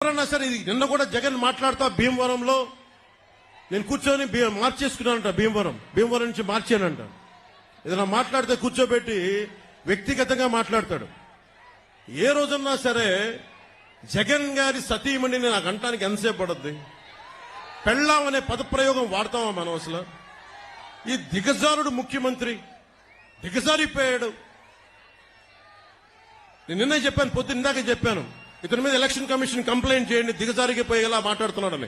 ఎవరన్నా సరే ఇది నిన్న కూడా జగన్ మాట్లాడుతా భీమవరంలో నేను కూర్చొని మార్చేసుకున్నానంట. భీమవరం నుంచి మార్చానంట. ఏదైనా మాట్లాడితే కూర్చోబెట్టి వ్యక్తిగతంగా మాట్లాడతాడు. ఏ రోజున్నా సరే జగన్ గారి సతీమణిని నాకు అంటానికి ఎంతసేపు పడుద్ది? పెళ్ళాం అనే పదప్రయోగం వాడతామా మనం? అసలు ఈ దిగజారుడు ముఖ్యమంత్రి దిగజారిపోయాడు. నేను నిన్నే చెప్పాను, పొద్దున్న ఇందాక చెప్పాను, ఇతని మీద ఎలక్షన్ కమిషన్ కంప్లైంట్ చేయండి, దిగజారిపోయేలా మాట్లాడుతున్నాడని.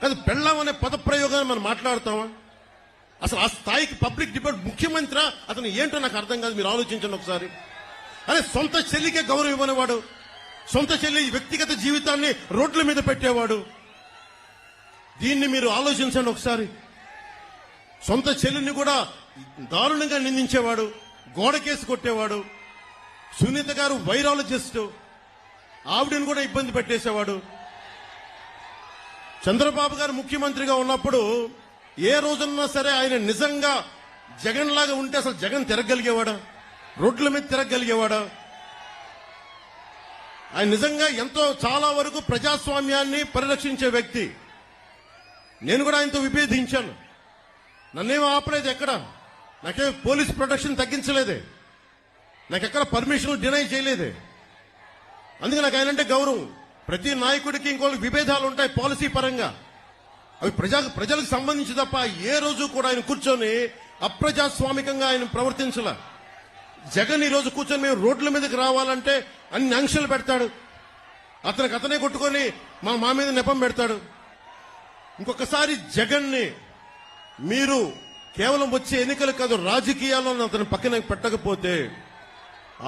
కానీ పెళ్ళాం అనే పదప్రయోగాన్ని మనం మాట్లాడతామా? అసలు ఆ స్థాయికి పబ్లిక్ డిబేట్ ముఖ్యమంత్రి అతను ఏంటో నాకు అర్థం కాదు. మీరు ఆలోచించండి ఒకసారి. అరే సొంత చెల్లికే గౌరవం ఇవ్వనివాడు, సొంత చెల్లి వ్యక్తిగత జీవితాన్ని రోడ్ల మీద పెట్టేవాడు. దీన్ని మీరు ఆలోచించండి ఒకసారి. సొంత చెల్లిని కూడా దారుణంగా నిందించేవాడు, గోడకేసి కొట్టేవాడు. సునీత గారు వైరాలజిస్ట్, ఆవిడని కూడా ఇబ్బంది పెట్టేసేవాడు. చంద్రబాబు గారు ముఖ్యమంత్రిగా ఉన్నప్పుడు ఏ రోజున్నా సరే ఆయన నిజంగా జగన్ లాగా ఉంటే అసలు జగన్ తిరగలిగేవాడా? రోడ్ల మీద తిరగలిగేవాడా? ఆయన నిజంగా ఎంతో చాలా వరకు ప్రజాస్వామ్యాన్ని పరిరక్షించే వ్యక్తి. నేను కూడా ఆయనతో విభేదించాను. నన్నేమో ఆపలేదు, ఎక్కడ నాకే పోలీస్ ప్రొటెక్షన్ తగ్గించలేదే, నాకెక్కడ పర్మిషన్ డినై చేయలేదే. అందుకే నాకు ఆయనంటే గౌరవం. ప్రతి నాయకుడికి ఇంకోళ్ళకి విభేదాలు ఉంటాయి పాలసీ పరంగా, అవి ప్రజలకు సంబంధించి తప్ప ఏ రోజు కూడా ఆయన కూర్చొని అప్రజాస్వామికంగా ఆయన ప్రవర్తించలే. జగన్ ఈ రోజు కూర్చొని మేము రోడ్ల మీదకి రావాలంటే అన్ని ఆంక్షలు పెడతాడు. అతనే కొట్టుకొని మా మీద నెపం పెడతాడు. ఇంకొకసారి జగన్ ని మీరు కేవలం వచ్చే ఎన్నికలు కాదు, రాజకీయాల్లో అతను పక్కన పెట్టకపోతే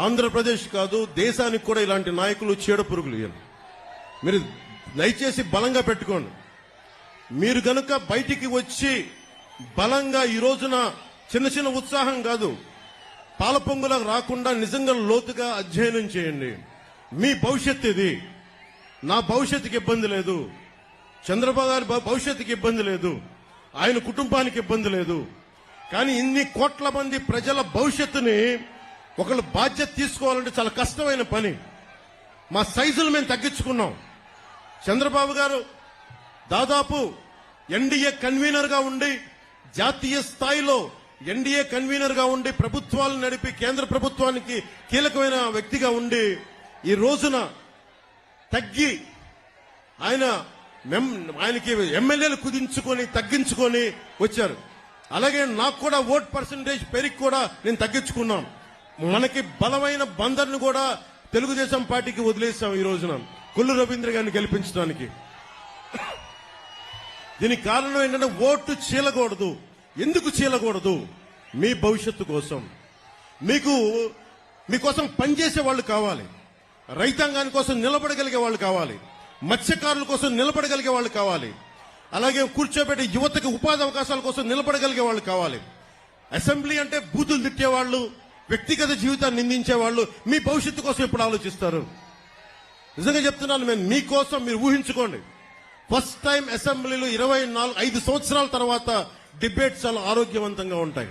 ఆంధ్రప్రదేశ్ కాదు దేశానికి కూడా ఇలాంటి నాయకులు చీడ పురుగులు. మీరు దయచేసి బలంగా పెట్టుకోండి. మీరు గనుక బయటికి వచ్చి బలంగా ఈ రోజున చిన్న చిన్న ఉత్సాహం కాదు, పాల పొంగులకు రాకుండా నిజంగా లోతుగా అధ్యయనం చేయండి. మీ భవిష్యత్తు ఇది. నా భవిష్యత్తుకి ఇబ్బంది లేదు, చంద్రబాబు గారి భవిష్యత్తుకి ఇబ్బంది లేదు, ఆయన కుటుంబానికి ఇబ్బంది లేదు. కానీ ఇన్ని కోట్ల మంది ప్రజల భవిష్యత్తుని ఒకళ్ళు బాధ్యత తీసుకోవాలంటే చాలా కష్టమైన పని. మా సైజులు మేము తగ్గించుకున్నాం. చంద్రబాబు గారు దాదాపు ఎన్డీఏ కన్వీనర్ గా ఉండి, జాతీయ స్థాయిలో ఎన్డీఏ కన్వీనర్ గా ఉండి ప్రభుత్వాలు నడిపి కేంద్ర ప్రభుత్వానికి కీలకమైన వ్యక్తిగా ఉండి ఈ రోజున తగ్గి ఆయనకి ఎమ్మెల్యేలు కుదించుకొని తగ్గించుకొని వచ్చారు. అలాగే నాకు కూడా ఓట్ పర్సంటేజ్ పెరిగి కూడా నేను తగ్గించుకున్నాం. మనకి బలమైన బందర్ను కూడా తెలుగుదేశం పార్టీకి వదిలేశాం ఈ రోజున కొల్లు రవీంద్ర గారిని గెలిపించడానికి. దీనికి కారణం ఏంటంటే ఓటు చీలకూడదు. ఎందుకు చీలకూడదు? మీ భవిష్యత్తు కోసం, మీకోసం పనిచేసే వాళ్ళు కావాలి, రైతాంగాని కోసం నిలబడగలిగే వాళ్ళు కావాలి, మత్స్యకారుల కోసం నిలబడగలిగే వాళ్ళు కావాలి, అలాగే కూర్చోబెట్టే యువతకి ఉపాధి అవకాశాల కోసం నిలబడగలిగే వాళ్ళు కావాలి. అసెంబ్లీ అంటే బూతులు తిట్టేవాళ్ళు, వ్యక్తిగత జీవితాన్ని నిందించేవాళ్ళు మీ భవిష్యత్తు కోసం ఎప్పుడు ఆలోచిస్తారు? నిజంగా చెప్తున్నాను, నేను మీకోసం మీరు ఊహించుకోండి. ఫస్ట్ టైం అసెంబ్లీలో 5 సంవత్సరాల తర్వాత డిబేట్స్ చాలా ఆరోగ్యవంతంగా ఉంటాయి.